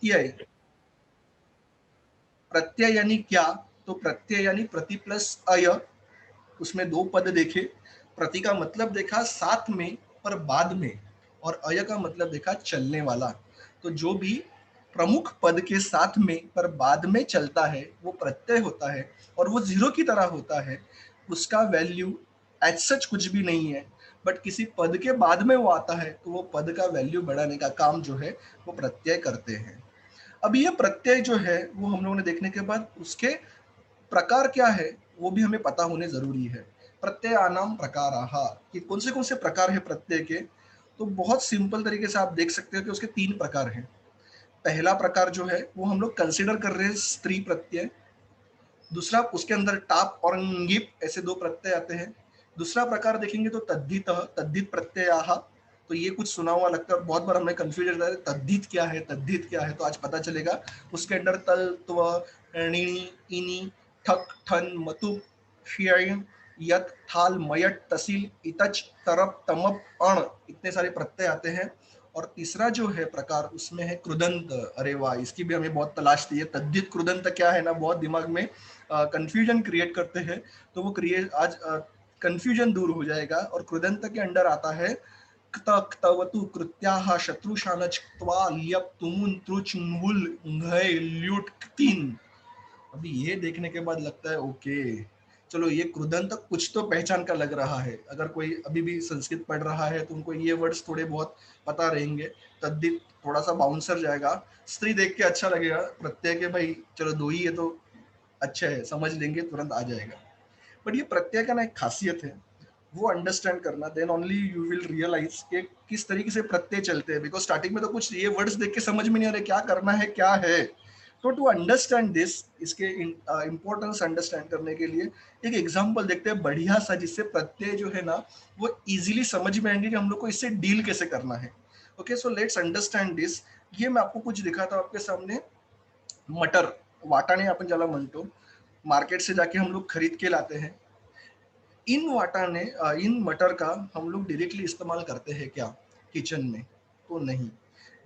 प्रत्यय, प्रत्यय यानी क्या? तो प्रत्यय यानी प्रति प्लस अय। उसमें दो पद देखे, प्रति का मतलब देखा साथ में पर बाद में, और अय का मतलब देखा चलने वाला। तो जो भी प्रमुख पद के साथ में पर बाद में चलता है वो प्रत्यय होता है, और वो जीरो की तरह होता है। उसका वैल्यू एज सच कुछ भी नहीं है, बट किसी पद के बाद में वो आता है तो वो पद का वैल्यू बढ़ाने का काम जो है वो प्रत्यय करते हैं। अब ये प्रत्यय जो है वो हम लोगों ने देखने के बाद उसके प्रकार क्या है वो भी हमें पता होने जरूरी है। प्रत्ययानाम प्रकाराः, कि कौन से प्रकार है प्रत्यय के। तो बहुत सिंपल तरीके से आप देख सकते हो कि उसके तीन प्रकार हैं। पहला प्रकार जो है वो हम लोग कंसिडर कर रहे हैं स्त्री प्रत्यय। दूसरा, उसके अंदर टाप और ङिप ऐसे दो प्रत्यय आते हैं। दूसरा प्रकार देखेंगे तो तद्धित, तद्धित प्रत्ययाः। तो ये कुछ सुना हुआ लगता है और बहुत बार हमें कंफ्यूजन रहता है तद्धित क्या है, तद्धित क्या है, तो आज पता चलेगा। उसके अंदर तल, त्व, णिनि, इनि, ठक, ठन, मतुप, श्यय, यत, थाल, मयट, तसील, इतच, तरप, तमप, अण, इतने सारे प्रत्यय आते हैं। और तीसरा जो है प्रकार उसमें है कृदंत। अरे वाह, इसकी भी हमें बहुत तलाश थी। तद्धित कृदंत क्या है ना, बहुत दिमाग में कंफ्यूजन क्रिएट करते हैं। तो वो क्रिएट आज कंफ्यूजन दूर हो जाएगा। और कृदंत के अंडर आता है क्त, क्तवतु, कृत्याः, शत्रुशानच, क्त्वा, ल्यप, तुमुन, त्रुच, ङ्गुल, ङ्घय, ल्युट, क्तिन। अभी ये देखने के बाद लगता है ओके, चलो ये कृदंत कुछ तो पहचान का लग रहा है। अगर कोई अभी भी संस्कृत पढ़ रहा है तो उनको ये वर्ड्स थोड़े बहुत पता रहेंगे। तद्धित थोड़ा सा बाउंसर जाएगा। स्त्री देख के अच्छा लगेगा, प्रत्यय के भाई चलो दो ही है तो अच्छा है, समझ लेंगे, तुरंत आ जाएगा। बट ये प्रत्यय का ना एक खासियत है, वो अंडरस्टैंड करना, then only you will realize कि किस तरीके से प्रत्यय चलते हैं। बिकॉज स्टार्टिंग में तो कुछ ये वर्ड्स देख के समझ में नहीं आ रहे क्या करना है क्या है। तो टू अंडरस्टैंड दिस, इसके इम्पोर्टेंस अंडरस्टैंड करने के लिए एक एग्जांपल देखते हैं बढ़िया सा, जिससे प्रत्यय जो है ना वो इजीली समझ में आएंगे कि हम लोग को इससे डील कैसे करना है। Okay, so let's understand this. ये मैं आपको कुछ दिखाता हूँ आपके सामने। मटर, वाटाणे आपण ज्याला म्हणतो, मार्केट से जाके हम लोग खरीद के लाते हैं। इन वाटाणे, इन मटर का हम लोग डायरेक्टली इस्तेमाल करते हैं क्या किचन में? तो नहीं।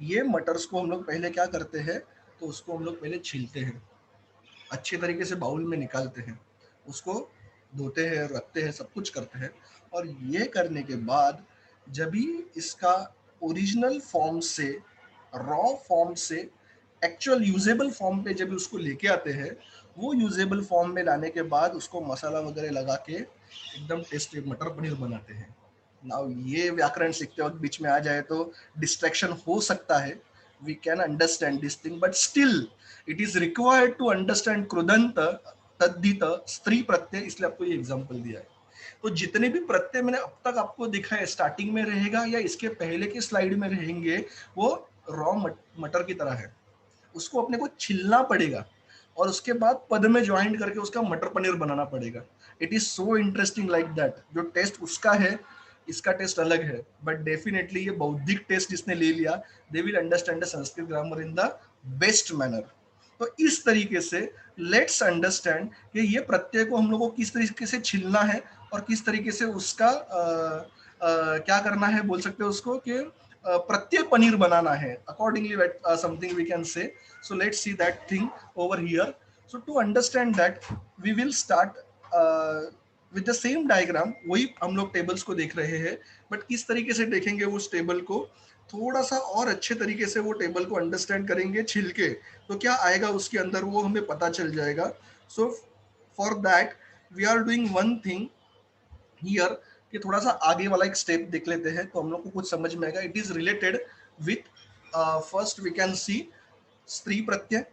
ये मटर्स को हम लोग पहले क्या करते हैं, तो उसको हम लोग पहले छीलते हैं, अच्छे तरीके से बाउल में निकालते हैं, उसको धोते हैं, रखते हैं, सब कुछ करते हैं। और ये करने के बाद जब भी इसका ओरिजिनल फॉर्म से, रॉ फॉर्म से एक्चुअल यूजेबल फॉर्म पे जब उसको लेके आते हैं, वो यूजेबल फॉर्म में लाने के बाद उसको मसाला वगैरह लगा के एकदम टेस्टी मटर पनीर बनाते हैं। नाउ ये व्याकरण सीखते वक्त बीच में आ जाए तो डिस्ट्रैक्शन हो सकता है। We can understand this thing, but still it is required to understand कृदंत, तद्धित, स्त्री प्रत्यय, इसलिए आपको ये एग्जांपल दिया है। तो जितने भी प्रत्यय मैंने अब तक आपको दिखाए, स्टार्टिंग में रहेगा या इसके पहले की स्लाइड में रहेंगे, वो रॉ मटर की तरह है। उसको अपने को छिलना पड़ेगा और उसके बाद पद में ज्वाइंट करके उसका मटर पनीर बनाना पड़ेगा। It is so interesting like that. जो टेस्ट उसका है, इसका टेस्ट अलग है, बट डेफिनेटली ये बौद्धिक टेस्ट जिसने ले लिया, they will understand the Sanskrit grammar in the best manner. तो इस तरीके से लेट्स अंडरस्टैंड कि ये प्रत्यय को हम लोग को किस तरीके से छिलना है और किस तरीके से उसका क्या करना है, बोल सकते हो उसको कि प्रत्यय पनीर बनाना है accordingly, something we can say. So let's see that thing over here. So to understand that we will start with the same diagram. वही हम लोग टेबल्स को देख रहे हैं, बट किस तरीके से देखेंगे उस टेबल को, थोड़ा सा और अच्छे तरीके से वो टेबल को अंडरस्टैंड करेंगे छिल के, तो क्या आएगा उसके अंदर वो हमें पता चल जाएगा। So for that we are doing one thing here, कि थोड़ा सा आगे वाला एक स्टेप देख लेते हैं तो हम लोग को कुछ समझ में आएगा। It is related with, first we can see स्त्री प्रत्यय,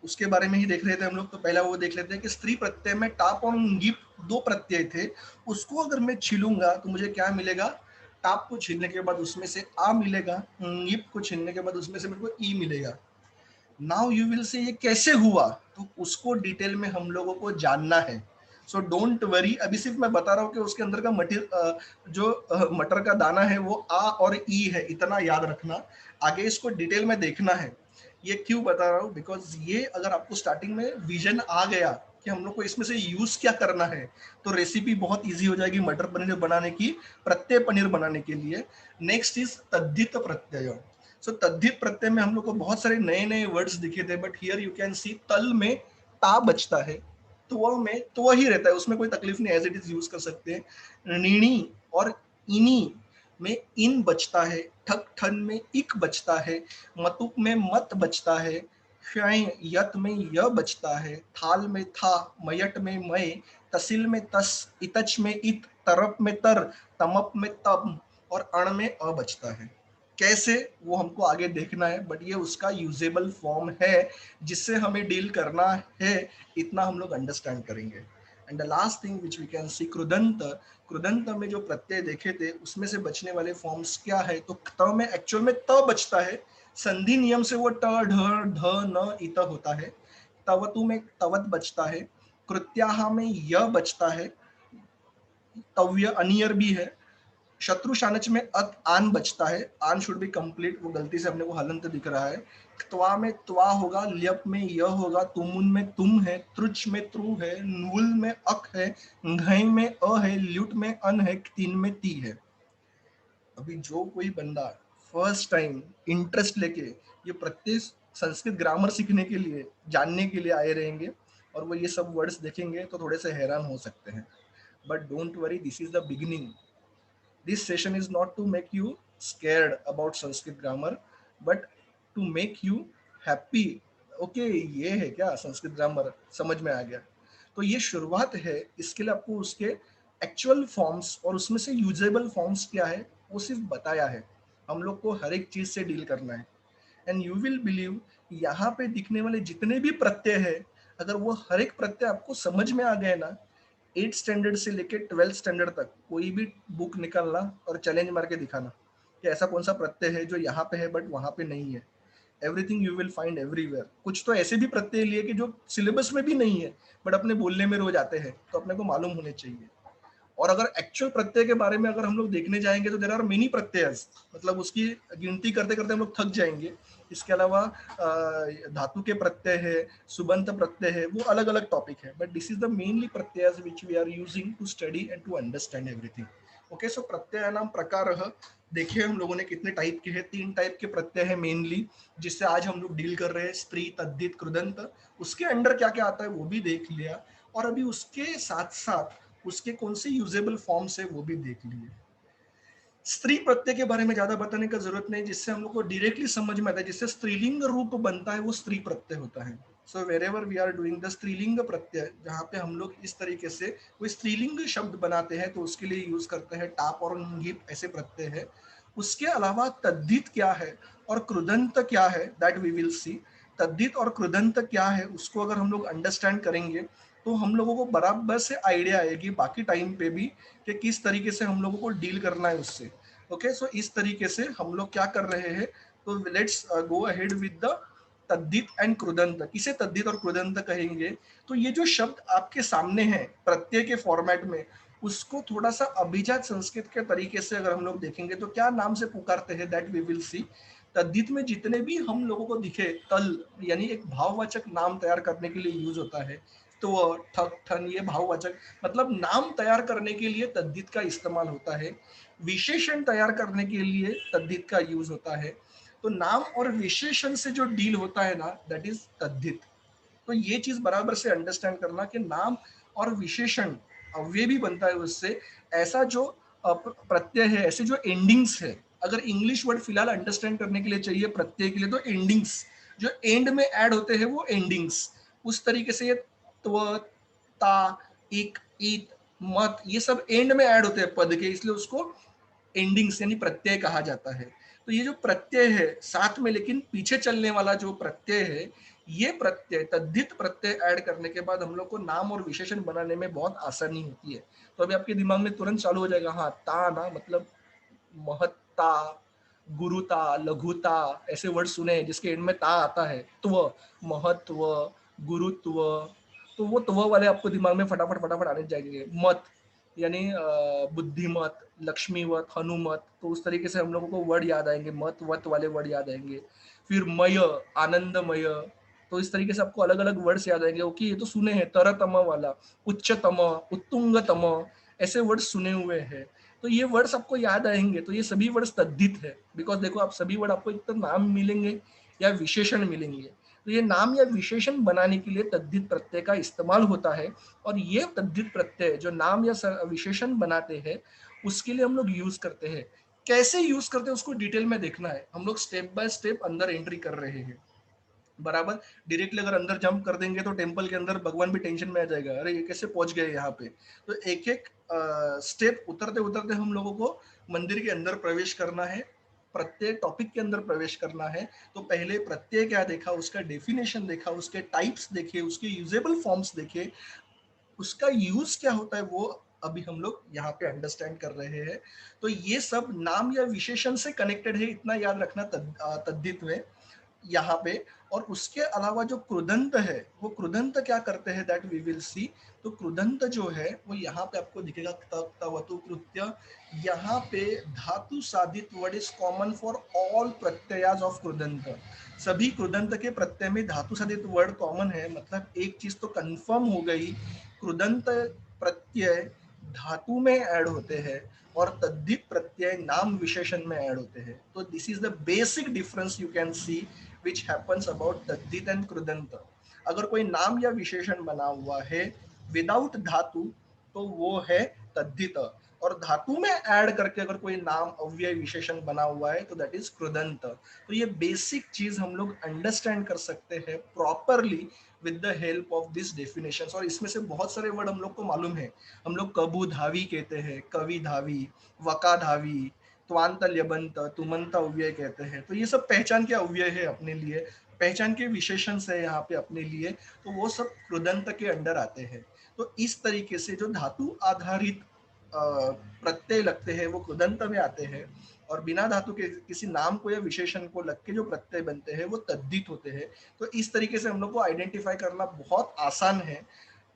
उसके बारे में ही देख रहे थे हम लोग। तो पहला वो देख लेते हैं कि स्त्री प्रत्यय में टाप और ङिप दो प्रत्यय थे, उसको अगर मैं छीलूंगा तो मुझे क्या मिलेगा? टाप को छीलने के बाद उसमें से आ मिलेगा, ङिप को छीलने के बाद उसमें से मेरे को ई मिलेगा। नाउ यू विल से ये कैसे हुआ, तो उसको डिटेल में हम लोगों को जानना है। सो डोंट वरी, अभी सिर्फ मैं बता रहा हूँ कि उसके अंदर का मटर का दाना है वो आ और ई है, इतना याद रखना। आगे इसको डिटेल में देखना है। ये क्यों बता रहा हूँ, बिकॉज ये अगर आपको स्टार्टिंग में विजन आ गया कि हम लोग को इसमें से यूज क्या करना है, तो रेसिपी बहुत इजी हो जाएगी मटर पनीर बनाने की, प्रत्यय पनीर बनाने के लिए। नेक्स्ट इज तद्धित प्रत्यय। सो तद्धित प्रत्यय में हम लोग को बहुत सारे नए नए वर्ड्स दिखे थे, बट हियर यू कैन सी तल में ता बचता है, त्व में त्व ही रहता है, उसमें कोई तकलीफ नहीं, एज इट इज यूज कर सकते हैं। ऋणी और इनी में इन बचता है, ठक ठन में इक बचता है, मतुक में मत बचता है, क्षय यत में य बचता है, थाल में था, मयट में मय, तसिल में तस, इतच में इत, तरप में तर, तमप में तम और अण में अ बचता है। कैसे, वो हमको आगे देखना है, बट ये उसका यूजेबल फॉर्म है जिससे हमें डील करना है, इतना हम लोग अंडरस्टैंड करेंगे। And the last thing which we can see, कृदंत। कृदंत में जो प्रत्यय देखे थे उसमें से बचने वाले फॉर्म्स क्या है, तो त में एक्चुअल में त बचता है, संधि नियम से वो ट ढ ढ न इत होता है। तवतु में तवत बचता है, कृत्याहा में य बचता है, तव्य अनियर भी है, शत्रु शानच में आन बचता है, आन शुड बी कंप्लीट, वो गलती से अपने को हलंत दिख रहा है। त्वा में त्वा होगा, ल्यप में य होगा, तुमुन में तुम है, त्रुच मेंत्रु है, नूल में अक है, घई में अ है, ल्युट में अन है, तीन में ती है। अभी जो कोई बंदा फर्स्ट टाइम इंटरेस्ट लेके ये प्रत्येक संस्कृत ग्रामर सीखने के लिए, जानने के लिए आए रहेंगे और वो ये सब वर्ड्स देखेंगे तो थोड़े से हैरान हो सकते हैं, but don't worry, this is the beginning. This session is not to make you scared about Sanskrit grammar, but to make you happy। Okay ये है क्या संस्कृत ग्रामर, समझ में आ गया। तो ये शुरुआत है, इसके लिए आपको उसके एक्चुअल फॉर्म्स और उसमें से यूजेबल फॉर्म्स क्या है वो सिर्फ बताया है। हम लोग को हर एक चीज से डील करना है। एंड यू विल बिलीव, यहाँ पे दिखने वाले जितने भी प्रत्यय है, अगर वो हर एक प्रत्यय आपको समझ में आ गए ना, 8 स्टैंडर्ड से लेके 12 स्टैंडर्ड तक कोई भी बुक निकालना और चैलेंज मार के दिखाना कि ऐसा कौन सा प्रत्यय है जो यहाँ पे है बट वहां पे नहीं है। Everything you will find everywhere. कुछ तो ऐसे भी प्रत्यय लिए कि जो सिलेबस में भी नहीं है बट अपने बोलने में रोज आते हैं, तो अपने को मालूम होने चाहिए। और अगर एक्चुअल प्रत्यय के बारे में अगर हम लोग देखने जाएंगे तो देर आर मेनी प्रत्ययस, मतलब उसकी गिनती करते करते हम लोग थक जाएंगे। इसके अलावा धातु के प्रत्यय है, सुबंत प्रत्यय है, वो अलग अलग टॉपिक है, but this is the mainly प्रत्ययस which we are using to study and to understand everything. Okay, so प्रत्यय नाम प्रकार देखिए हम लोगों ने कितने टाइप के हैं, 3 टाइप के प्रत्यय है मेनली, जिससे आज हम लोग डील कर रहे हैं, स्त्री, तद्धित, कृदंत। उसके अंडर क्या क्या आता है वो भी देख लिया, और अभी उसके साथ साथ उसके कौन से यूजेबल फॉर्म्स है वो भी देख लिए। स्त्री प्रत्यय के बारे में ज्यादा बताने का जरूरत नहीं, जिससे हम लोग को डायरेक्टली समझ में आता है, जिससे स्त्रीलिंग रूप बनता है वो स्त्री प्रत्यय होता है। So wherever we are doing the स्त्रीलिंग प्रत्यय, जहाँ पे हम लोग इस तरीके से कोई स्त्रीलिंग शब्द बनाते हैं तो उसके लिए यूज करते हैं टाप और गिप, ऐसे प्रत्यय है। उसके अलावा तद्धित क्या है और कृदंत क्या है, दैट वी विल सी। तद्धित और कृदंत क्या है उसको अगर हम लोग अंडरस्टैंड करेंगे तो हम लोगों को बराबर से आइडिया आएगी बाकी टाइम पे भी कि किस तरीके से हम लोगों को डील करना है उससे। ओके, सो इस तरीके से हम लोग क्या कर रहे हैं, तो let's go ahead with the तद्धित एंड कृदंत। किसे तद्धित और कृदंत कहेंगे, तो ये जो शब्द आपके सामने है प्रत्यय के फॉर्मेट में, उसको थोड़ा सा अभिजात संस्कृत के तरीके से अगर हम लोग देखेंगे तो क्या नाम से पुकारते हैं, दैट वी विल सी। तद्धित में जितने भी हम लोगों को दिखे, तल यानी एक भाववाचक नाम तैयार करने के लिए यूज होता है, तो ठक ठन ये भाववाचक मतलब नाम तैयार करने के लिए तद्धित का इस्तेमाल होता है। विशेषण तैयार करने के लिए तद्धित का यूज होता है। तो नाम और विशेषण से जो डील होता है ना, दैट इज तद्धित। तो ये चीज बराबर से अंडरस्टैंड करना कि नाम और विशेषण अव्यय भी बनता है उससे। ऐसा जो प्रत्यय है, ऐसे जो एंडिंग्स है, अगर इंग्लिश वर्ड फिलहाल अंडरस्टैंड करने के लिए चाहिए प्रत्यय के लिए, तो एंडिंग्स जो एंड में ऐड होते हैं वो एंडिंग्स, उस तरीके से ये त्व, ता, इक, ईत, मत, ये सब एंड में ऐड होते हैं पद के, इसलिए उसको एंडिंग्स यानी प्रत्यय कहा जाता है। तो ये जो प्रत्यय है साथ में लेकिन पीछे चलने वाला जो प्रत्यय है, ये प्रत्यय तद्धित प्रत्यय ऐड करने के बाद हम लोग को नाम और विशेषण बनाने में बहुत आसानी होती है। तो अभी आपके दिमाग में तुरंत चालू हो जाएगा, हाँ ता ना मतलब महत्ता, गुरुता, लघुता, ऐसे वर्ड सुने हैं जिसके एंड में ता आता है, त्व, महत्व, गुरुत्व, तो वो त्व वाले आपको दिमाग में फटाफट फटाफट आने जाएंगे। मत यानी बुद्धिमत, लक्ष्मीवत, हनुमत, तो उस तरीके से हम लोगों को वर्ड याद आएंगे, मत वत वाले वर्ड याद आएंगे। फिर मय, आनंदमय, तो इस तरीके से आपको अलग अलग वर्ड्स याद आएंगे। ओके ये तो सुने हैं, तरतम वाला, उच्चतम, उत्तुंगतम, ऐसे वर्ड सुने हुए हैं। तो ये वर्ड्स आपको याद आएंगे, तो ये सभी वर्ड्स तद्धित है, बिकॉज देखो आप सभी वर्ड आपको एक तो नाम मिलेंगे या विशेषण मिलेंगे। तो ये नाम या विशेषण बनाने के लिए तद्धित प्रत्यय का इस्तेमाल होता है, और ये तद्धित प्रत्यय जो नाम या विशेषण बनाते हैं उसके लिए हम लोग यूज करते हैं। कैसे यूज करते हैं उसको डिटेल में देखना है, हम लोग स्टेप बाय स्टेप अंदर एंट्री कर रहे हैं। बराबर, डायरेक्टली अगर अंदर जंप कर देंगे तो टेंपल के अंदर भगवान भी टेंशन में आ जाएगा, अरे ये कैसे पहुंच गए यहाँ पे। तो एक एक स्टेप उतरते उतरते हम लोगों को मंदिर के अंदर प्रवेश करना है, प्रत्येक टॉपिक के अंदर प्रवेश करना है। तो पहले प्रत्यय क्या देखा, उसका डेफिनेशन देखा, उसके टाइप्स देखे, उसके यूजेबल फॉर्म्स देखे, उसका यूज क्या होता है वो अभी हम लोग यहाँ पे अंडरस्टैंड कर रहे हैं। तो ये सब नाम या विशेषण से कनेक्टेड है, इतना याद रखना तद्धित में यहाँ पे। और उसके अलावा जो कृदंत है, वो कृदंत क्या करते हैं दैट वी विल सी। तो कृदंत जो है वो यहाँ पे आपको दिखेगा, तवतु कृत्य। यहाँ पे धातु साधित word is common for all प्रत्ययाज ऑफ कृदंत। सभी कृदंत के प्रत्यय में धातु साधित वर्ड कॉमन है, मतलब एक चीज तो कंफर्म हो गई, कृदंत प्रत्यय धातु में ऐड होते हैं और तद्धित प्रत्यय नाम विशेषण में ऐड होते हैं। तो this is the basic difference you can see which happens about तद्धित एंड कृदंत। अगर कोई नाम या विशेषण बना हुआ है विदाउट धातु तो वो है तद्धित, और धातु में ऐड करके अगर कोई नाम अव्यय विशेषण बना हुआ है तो दैट इज कृदंत। तो ये बेसिक चीज हम लोग अंडरस्टैंड कर सकते हैं properly with the help of this definitions. और इसमें से बहुत सारे वर्ड हम लोग को मालूम है, हम लोग कबू धावी कहते हैं, कवि धावी, वका धावी, त्वांत ल्यबंत, तुमंत अव्यय कहते हैं। तो ये सब पहचान के अव्यय है अपने लिए, पहचान के विशेषण है यहाँ पे अपने लिए, तो वो सब कृदंत के अंडर आते हैं। तो इस तरीके से जो धातु आधारित प्रत्यय लगते हैं वो कृदंत में आते हैं, और बिना धातु के किसी नाम को या विशेषण को लग के जो प्रत्यय बनते हैं वो तद्धित होते हैं। तो इस तरीके से हम लोग को आइडेंटिफाई करना बहुत आसान है।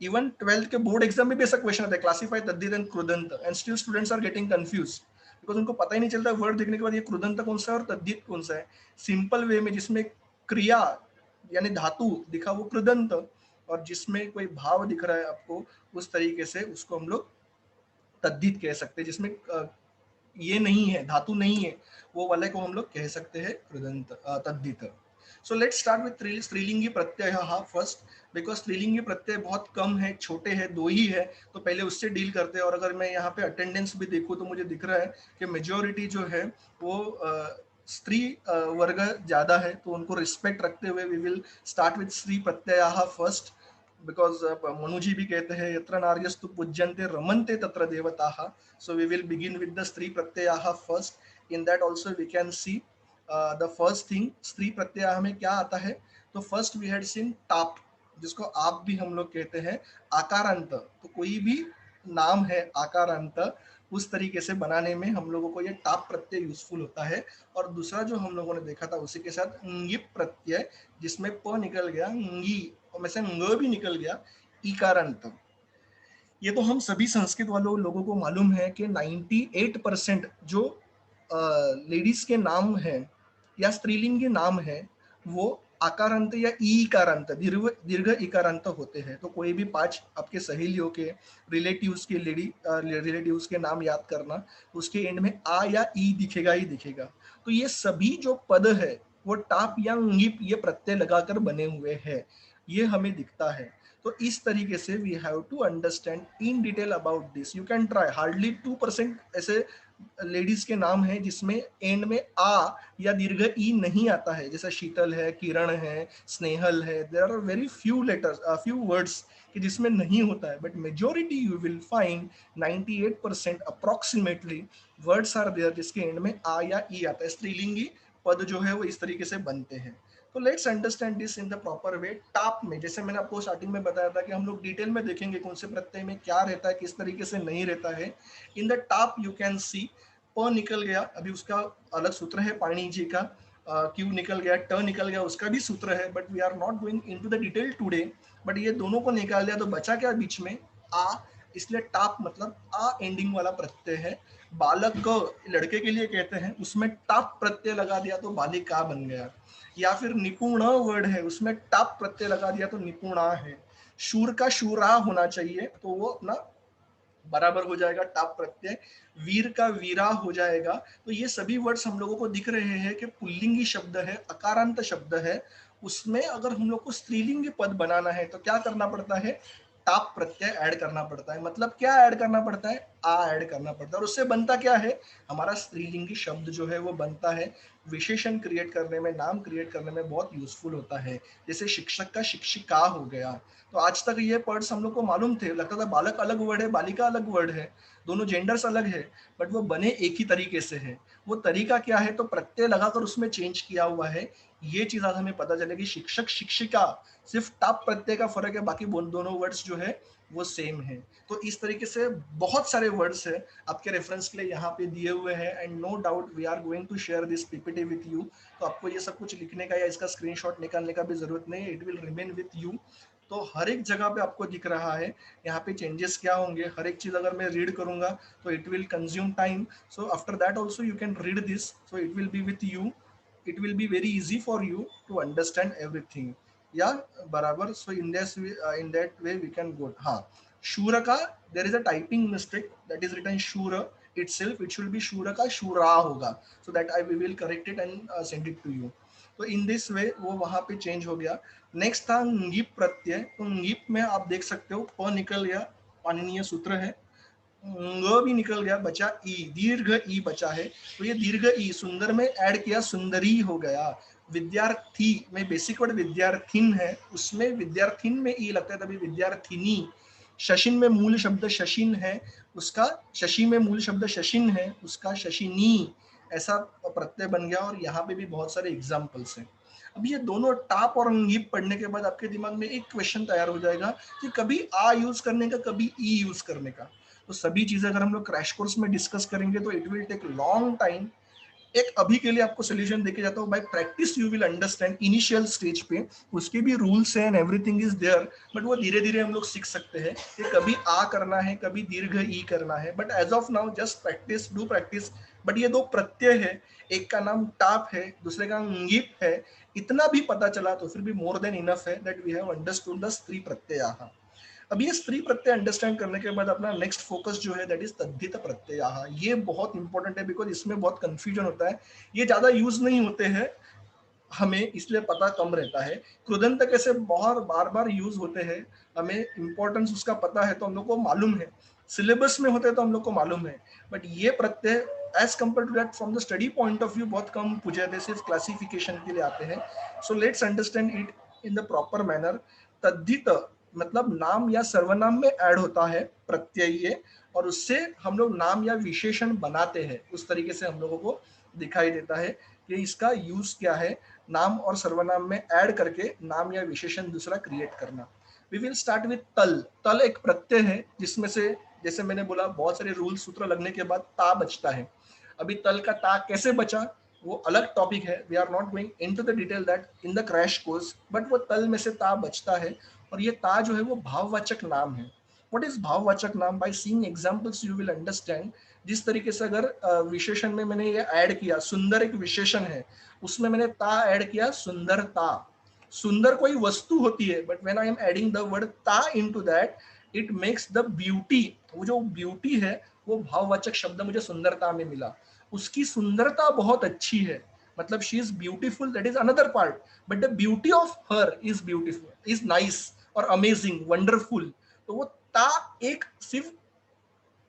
इवन 12th के बोर्ड एग्जाम में भी ऐसा क्वेश्चन आता है, क्लासिफाई तद्धित एंड कृदंत, and still students are getting confuse, because उनको पता ही नहीं चलता वर्ड देखने के बाद ये कृदंत कौन सा है और तद्धित कौन सा है। सिंपल वे में जिसमें क्रिया यानी धातु दिखा वो कृदंत, और जिसमें कोई भाव दिख रहा है आपको उस तरीके से उसको हम लोग तद्धित कह सकते हैं। जिसमें ये नहीं है, धातु नहीं है, वो वाले को हम लोग कह सकते हैं कृदंत, तद्धित। So let's start with स्त्रीलिंगी Pratyaya first, because स्त्रीलिंगी प्रत्यय बहुत कम है, छोटे हैं, दो ही है, तो पहले उससे डील करते हैं। और अगर मैं यहाँ पे अटेंडेंस भी देखूँ तो मुझे दिख रहा है कि मेजोरिटी जो है वो स्त्री वर्ग ज्यादा है, तो उनको रिस्पेक्ट रखते हुए वी विल स्टार्ट विथ स्त्री प्रत्यय फर्स्ट। बिकॉज मनु जी भी कहते हैं यत्र नार्यस्तु पूज्यन्ते रमन्ते तत्र देवताः, so we will begin with the स्त्री प्रत्ययाः first. In that also we can see the first thing, स्त्री प्रत्ययाः में क्या आता है। तो first we had seen top, जिसको आप भी हम लोग कहते हैं आकारांत। तो कोई भी नाम है आकारांत उस तरीके से बनाने में हम लोगों को ये टाप प्रत्यय यूजफुल होता है। और दूसरा जो हम लोगों ने देखा था उसी के साथ ङिप प्रत्यय, जिसमें प निकल गया ङी और में से ङ भी निकल गया ईकारांत। ये तो हम सभी संस्कृत वालों लोगों को मालूम है कि 98% जो लेडीज के नाम है या स्त्रीलिंगी नाम है वो आकारांत या ईकारांत, दीर्घ दीर्घ इकारांत होते हैं। तो कोई भी 5 आपके सहेलियों के रिलेटिव्स के रिलेटिव्स के नाम याद करना, तो उसके एंड में आ या ई दिखेगा ही दिखेगा। तो ये सभी जो पद है वो टाप या ङिप ये प्रत्यय लगाकर बने हुए हैं, ये हमें दिखता है। तो इस तरीके से we have to understand in detail about this. You can try, hardly 2% ऐसे लेडीज के नाम है जिसमें एंड में आ या दीर्घ ई नहीं आता है, जैसे शीतल है, किरण है, स्नेहल है। There are very few letters, few words कि जिसमें नहीं होता है, but majority you will find 98% approximately words are there जिसके एंड में आ या ई आता है। स्त्रीलिंगी पद जो है वो इस तरीके से बनते हैं। तो let's understand this in the proper way. Top में जैसे मैंने आपको स्टार्टिंग में बताया था कि हम लोग डिटेल में देखेंगे कौन से प्रत्यय में क्या रहता है, किस तरीके से नहीं रहता है। In the top you can सी प निकल गया, अभी उसका अलग सूत्र है पाणिनि जी का। क्यू निकल गया, ट निकल गया, उसका भी सूत्र है, but we are not going into the detail today. But ये दोनों को निकाल दिया तो बचा क्या बीच में, आ, इसलिए टाप मतलब आ एंडिंग वाला प्रत्यय है। बालक लड़के के लिए कहते हैं, उसमें टाप प्रत्यय लगा दिया तो बालिका बन गया। या फिर निपुण वर्ड है, उसमें टाप प्रत्यय लगा दिया तो निपुणा है। शूर का शूरा होना चाहिए तो वो अपना बराबर हो जाएगा टाप प्रत्यय, वीर का वीरा हो जाएगा। तो ये सभी वर्ड्स हम लोगों को दिख रहे हैं कि पुल्लिंगी शब्द है, अकारांत शब्द है, उसमें अगर हम लोग को स्त्रीलिंगी पद बनाना है तो क्या करना पड़ता है, टाप प्रत्यय ऐड करना पड़ता है। मतलब क्या ऐड करना पड़ता है, आ ऐड करना पड़ता है, और उससे बनता क्या है, हमारा स्त्रीलिंगी शब्द जो है वो बनता है। विशेषण क्रिएट करने में, नाम क्रिएट करने में बहुत यूजफुल होता है। जैसे शिक्षक का शिक्षिका हो गया, तो आज तक ये वर्ड्स हम लोग को मालूम थे, लगता था बालक अलग वर्ड है, बालिका अलग वर्ड है, दोनों जेंडर्स अलग है, बट वो बने एक ही तरीके से है। वो तरीका क्या है, तो प्रत्यय लगाकर उसमें चेंज किया हुआ है। ये चीज आज हमें पता चलेगी। शिक्षक शिक्षिका सिर्फ टाप प्रत्यय का फर्क है, बाकी दोनों वर्ड्स जो है वो सेम है। तो इस तरीके से बहुत सारे वर्ड्स है आपके रेफरेंस के लिए यहाँ पे दिए हुए हैं, and no doubt we are going to share this PPT with you. तो आपको ये सब कुछ लिखने का या इसका स्क्रीनशॉट निकालने का भी जरूरत नहीं है, it will remain with you. तो हर एक जगह पे आपको दिख रहा है यहाँ पे चेंजेस क्या होंगे, हर एक चीज अगर मैं रीड करूंगा तो it will consume time. So after that also you can read this, so it will be with you, it will be very easy for you to understand everything. Yeah, barabar. So in that way we can go. हाँ, शूरका, there is a typing mistake, that is written shura itself, it should be shuraka, shura होगा, so that we will correct it and send it to you. तो इन this वे वो वहां पे change हो गया। Next था ङीप प्रत्यय। तो ङीप में आप देख सकते हो प निकल गया, पाणिनीय सूत्र है, ग भी निकल गया, बचा ई, दीर्घ ई बचा है। तो ये दीर्घ ई सुंदर में ऐड किया, सुंदरी हो गया। विद्यार्थी में बेसिक वर्ड विद्यार्थिन है, उसमें विद्यार्थिन में ई लगता है तभी विद्यार्थिनी। शशिन में मूल शब्द शशिन है, उसका शशि में मूल शब्द शशिन है, उसका शशिनी, ऐसा प्रत्यय बन गया। और यहाँ पे भी बहुत सारे एग्जाम्पल्स हैं। अब ये दोनों टाप और ङीप पढ़ने के बाद आपके दिमाग में एक क्वेश्चन तैयार हो जाएगा कि कभी आ यूज करने का, कभी ई यूज करने का। तो सभी चीजें अगर हम लोग क्रैश कोर्स में डिस्कस करेंगे तो it will take long time. एक अभी के लिए आपको सोल्यूशन देके जाता हूँ, by practice you will understand. Initial stage पे उसके भी रूल्स हैं and everything is there, but वो धीरे धीरे हम लोग सीख सकते हैं कि कभी आ करना है, कभी दीर्घ ई करना है। But as of now just practice, do practice. But ये दो प्रत्यय है, एक का नाम टाप है, दूसरे का ङीप है, इतना भी पता चला तो फिर भी मोर देन इनफ है, that we have understood the स्त्री प्रत्यय। अब ये स्त्री प्रत्यय अंडरस्टैंड करने के बाद अपना नेक्स्ट फोकस जो है दैट इज तद्धित प्रत्यय। ये बहुत इंपॉर्टेंट है, बिकॉज इसमें बहुत कंफ्यूजन होता है, ये ज्यादा यूज नहीं होते हैं हमें, इसलिए पता कम रहता है। कृदंत कैसे बहुत बार बार यूज होते हैं, हमें इंपॉर्टेंस उसका पता है तो हम लोग को मालूम है, सिलेबस में होते हैं तो हम लोग को मालूम है। बट ये प्रत्यय as compare to that from the study point of view बहुत कम पूछे जाते हैं, सिर्फ क्लासिफिकेशन के लिए आते हैं। So let's understand it in the proper manner. तद्धित मतलब नाम या सर्वनाम में ऐड होता है प्रत्यय ये, और उससे हम लोग नाम या विशेषण बनाते हैं, उस तरीके से हम लोगों को दिखाई देता है कि इसका यूज क्या है, नाम और सर्वनाम में ऐड करके नाम या विशेषण दूसरा क्रिएट करना। वी विल स्टार्ट विथ तल। तल एक प्रत्यय है जिसमें से, जैसे मैंने बोला, बहुत सारे रूल सूत्र लगने के बाद ता बचता है। अभी तल का ता कैसे बचा वो अलग टॉपिक है, we are not going into the detail that in the crash course, but वो तल में से ता बचता है। और ये ता जो है वो भाववाचक नाम है। व्हाट इज भाववाचक नाम? By seeing examples you will understand. जिस तरीके से अगर विशेषण में मैंने ये ऐड किया, सुंदर एक विशेषण है, उसमें मैंने ता ऐड किया, सुंदरता। सुंदर कोई वस्तु होती है, but when I am adding the word ता into that, it makes the beauty. वो जो ब्यूटी है वो भाववाचक शब्द मुझे सुंदरता में मिला। उसकी सुंदरता बहुत अच्छी है, मतलब she is beautiful, that is another part, but the beauty of her is beautiful, is nice और अमेजिंग, वंडरफुल। तो वो ता एक सिर्फ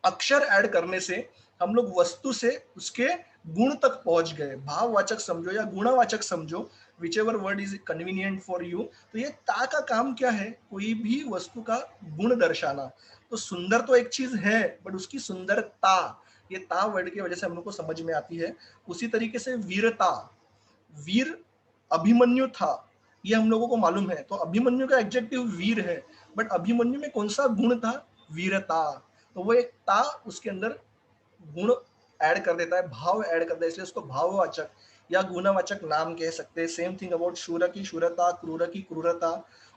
अक्षर ऐड करने से हम लोग वस्तु से उसके गुण तक पहुंच गए। भाववाचक समझो या गुणवाचक समझो, which ever word is convenient for you. तो ये ता का काम क्या है? कोई भी वस्तु का गुण दर्शाना। तो सुंदर तो एक चीज है, बट उसकी सुंदरता, ये ता वर्ड की वजह से हम लोग को समझ में आती है। उसी तरीके से वीरता, वीर अभिमन्यु था, ये हम लोगों को मालूम है, तो अभिमन्यु का एडजेक्टिव वीर है, बट अभिमन्यु में कौन सा गुण था? वीरता। तो वो एक ता उसके अंदर गुण ऐड कर देता है, भाव ऐड कर देता है, इसलिए उसको भाववाचक या गुणवाचक नाम कह सकते हैं। सेम थिंग अबाउट शूर की शूरता, क्रूर की क्रूरता,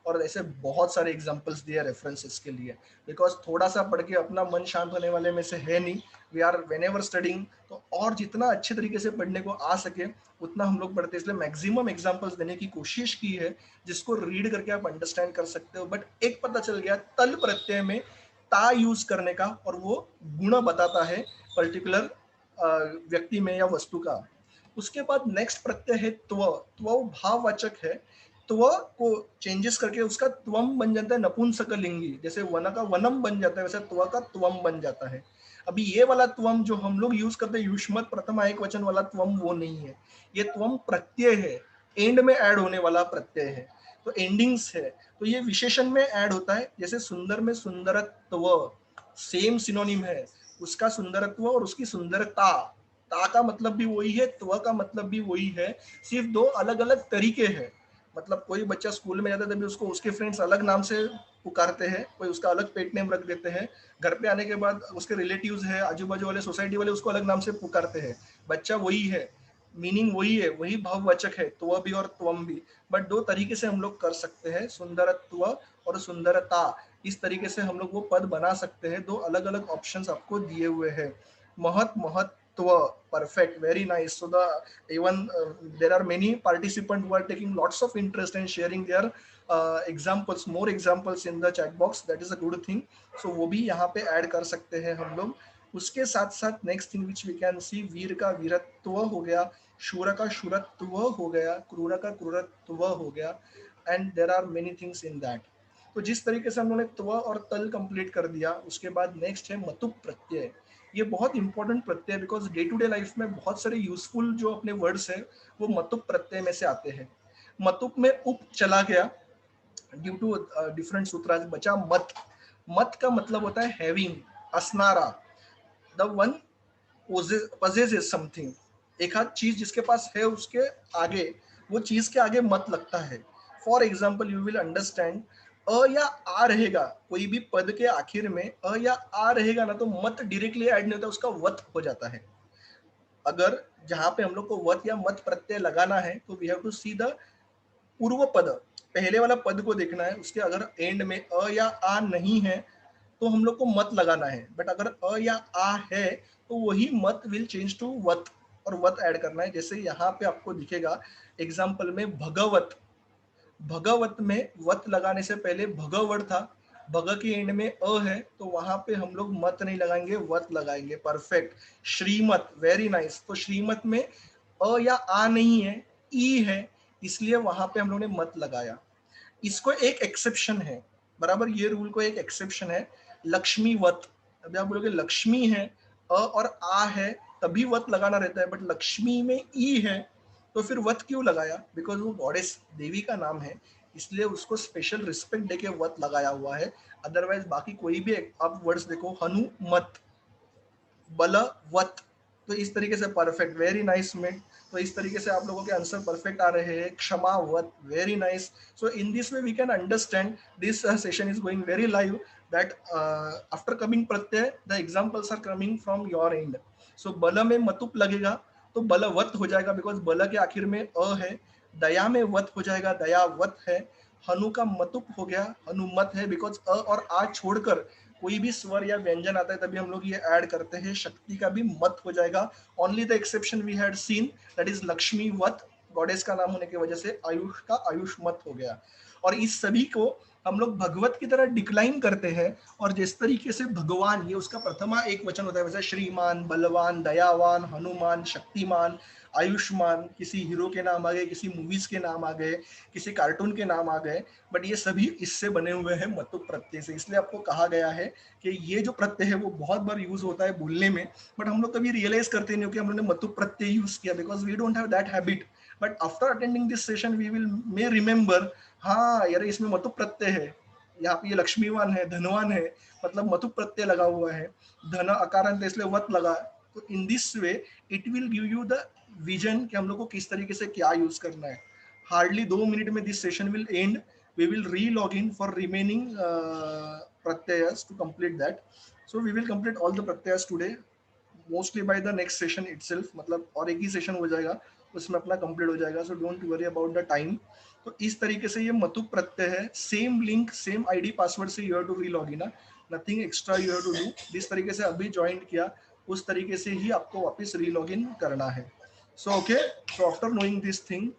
और ऐसे बहुत सारे एग्जांपल्स दिए रेफरेंसेस के लिए। बिकॉज थोड़ा सा पढ़ के अपना मन शांत होने वाले में से है नहीं, we are whenever studying, तो और जितना अच्छे तरीके से पढ़ने को आ सके उतना हम लोग पढ़ते हैं, इसलिए मैक्सिमम एग्जांपल्स देने की कोशिश की है जिसको रीड करके आप अंडरस्टैंड कर सकते हो। बट एक पता चल गया, तल प्रत्यय में ता यूज करने का, और वो गुण बताता है पर्टिकुलर व्यक्ति में या वस्तु का। उसके बाद नेक्स्ट प्रत्यय है त्व। त्व भाववाचक है। त्व को चेंजेस करके उसका त्वम बन जाता है नपुंसकलिंगी, जैसे वन का वनम बन जाता है वैसे त्व का त्वम बन जाता है। अभी ये वाला त्वम जो हम लोग यूज करते हैं युष्मत प्रथमा एक वचन वाला त्वम, वो नहीं है। ये त्वम प्रत्यय है, एंड में ऐड होने वाला प्रत्यय है, तो एंडिंग्स है, तो ये विशेषण में ऐड होता है। जैसे सुंदर में सुंदरत्व सेम सिनोनिम है, उसका सुंदरत्व और उसकी सुंदरता। ता का मतलब भी वही है, त्व का मतलब भी वही है, सिर्फ दो अलग अलग तरीके हैं। मतलब कोई बच्चा स्कूल में जाता है तभी उसको उसके फ्रेंड्स अलग नाम से पुकारते हैं, कोई उसका अलग पेट नेम रख देते हैं, घर पे आने के बाद उसके रिलेटिव्स है आजू बाजू वाले सोसाइटी वाले उसको अलग नाम से पुकारते हैं। बच्चा वही है, मीनिंग वही है, वही भाववाचक है, त्व भी और त्वम भी। बट दो तरीके से हम लोग कर सकते हैं, सुंदरत्व और सुंदरता, इस तरीके से हम लोग वो पद बना सकते हैं। दो अलग अलग ऑप्शंस आपको दिए हुए हैं। महत, महत्व, perfect, very nice. So the even there are many participants who are taking lots of interest and sharing their examples, more examples in the chat box. That is a good thing. So वो भी यहाँ पे add कर सकते हैं हम लोग। उसके साथ साथ next thing which we can see, वीर का वीरत्व हो गया, शूर का शूरत्व हो गया, क्रूर का क्रूरत्व हो गया, and there are many things in that. तो जिस तरीके से हम लोगों ने त्व और तल कंप्लीट कर दिया, उसके बाद नेक्स्ट है मतुप प्रत्यय। ये बहुत इंपॉर्टेंट प्रत्यय है, because day to day life में बहुत सारे यूजफुल जो अपने वर्ड्स हैं वो मतुप प्रत्यय में से आते हैं। मतुप में उप चला गया ड्यू टू डिफरेंट सूत्र, बचा मत। मत का मतलब होता है हैविंग, असनारा, द वन possesses समथिंग। एक आध चीज जिसके पास है उसके आगे, वो चीज के आगे मत लगता है। For example you will understand, अ या आ रहेगा, कोई भी पद के आखिर में अ या आ रहेगा ना, तो मत डायरेक्टली ऐड नहीं होता, उसका वत हो जाता है। अगर जहां पे हम लोग को वत या मत प्रत्यय लगाना है तो we have to see the पूर्व पद, पहले वाला पद को देखना है, उसके अगर एंड में अ या आ नहीं है तो हम लोग को मत लगाना है। बट अगर अ या आ है तो वही मत विल चेंज टू वत, और वत ऐड करना है। जैसे यहाँ पे आपको दिखेगा एग्जाम्पल में भगवत, भगवत में वत लगाने से पहले भगवत था, भग के एंड में अ है, तो वहां पे हम लोग मत नहीं लगाएंगे, वत लगाएंगे। परफेक्ट। श्रीमत, वेरी नाइस। तो श्रीमत में अ या आ नहीं है, ई है, इसलिए वहां पे हम लोग ने मत लगाया। इसको एक एक्सेप्शन है, बराबर, ये रूल को एक एक्सेप्शन है, लक्ष्मीवत। अभी आप बोलोगे लक्ष्मी है, अ और आ है, तभी वत लगाना रहता है, बट लक्ष्मी में ई है तो फिर वत क्यों लगाया? बिकॉज वो गॉडेस देवी का नाम है, इसलिए उसको स्पेशल रिस्पेक्ट देके वत लगाया हुआ है। अदरवाइज बाकी कोई भी आप वर्ड्स देखो, हनुमत, बलवत, तो इस तरीके से परफेक्ट, वेरी नाइस में। तो इस तरीके से आप लोगों के आंसर परफेक्ट आ रहे हैं। क्षमावत, very nice. So in this way we can understand this session is going very live, that after coming प्रत्यय the examples are coming from your end. So बल में मतुप लगेगा तो बलवत हो जाएगा, बिकॉज बल के आखिर में अ है। दया में वत हो जाएगा, दयावत है। हनु का मतुप हो गया, हनुमत है, बिकॉज अ और आ छोड़कर कोई भी स्वर या व्यंजन आता है तभी हम लोग ये ऐड करते हैं। शक्ति का भी मत हो जाएगा। Only the exception we had seen, that is लक्ष्मी वत, गॉडेस का नाम होने की वजह से आयुष का आयुष मत हो गया। और इस सभी को हम लोग भगवत की तरह डिक्लाइन करते हैं, और जिस तरीके से भगवान, ये उसका प्रथमा एक वचन होता है, वैसे श्रीमान, बलवान, दयावान, हनुमान, शक्तिमान, आयुष्मान, किसी हीरो के नाम आ गए, किसी मूवीज के नाम आ गए, किसी कार्टून के नाम आ गए, बट ये सभी इससे बने हुए हैं मतुप प्रत्यय से। इसलिए आपको कहा गया है कि ये जो प्रत्यय है वो बहुत बार यूज होता है बोलने में, बट हम लोग कभी रियलाइज करते नहीं हो कि हम लोगों ने मतुप प्रत्यय यूज किया, because we don't have that habit. But after attending this session we will may remember, हाँ यार इसमें मतुप प्रत्यय है, यहाँ पे ये लक्ष्मीवान है, धनवान है, मतलब मतुप प्रत्यय लगा हुआ है। धन अकारांत इसलिए वत लगा। तो इन this way it will give you the vision कि हम लोग को किस तरीके से क्या यूज करना है। हार्डली 2 मिनट में this session will and, we will re-log in for remaining pratyayas to complete that. So we will complete all the pratyayas today, mostly by the next session itself, मतलब और एक ही session हो जाएगा उसमें अपना complete हो जाएगा। So don't worry about the time. तो इस तरीके से ये मतुप प्रत्यय है। Same link same ID password से you have to relog in, nothing extra you have to do. जिस तरीके से अभी ज्वाइन किया उस तरीके से ही आपको वापस री-लॉग इन करना है। So okay, so after knowing this thing,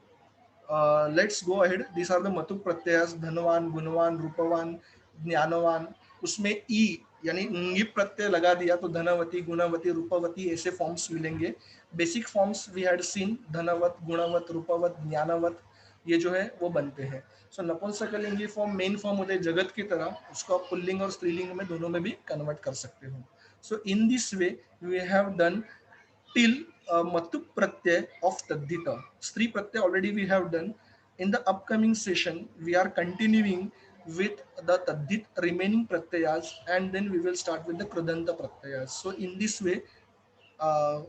let's go ahead. These are the Matu Pratyayas: Dhanvan, Gunvan, Rupavan, Jnanavan. उसमें ई यानी ङिप प्रत्यय लगा दिया तो धनवती, गुणवती, रूपवती ऐसे फॉर्म्स मिलेंगे। Basic forms we had seen, धनवत, गुणवत, रूपवत, ज्ञानवत, ये जो है वो बनते हैं। सो नपुंसकलिंगी फॉर्म मेन फॉर्म होते हैं जगत की तरह, उसको आप पुल्लिंग और स्त्रीलिंग में दोनों में भी कन्वर्ट कर सकते हो। So in this way we have done till matu pratyay of tadhita. Stree pratyay already we have done. In the upcoming session, we are continuing with the tadhit remaining pratyayas, and then we will start with the krudanta pratyayas. So in this way, uh,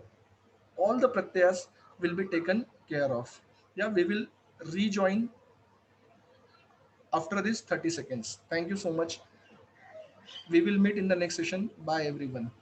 all the pratyayas will be taken care of. Yeah, we will rejoin after this 30 seconds. Thank you so much. We will meet in the next session. Bye everyone.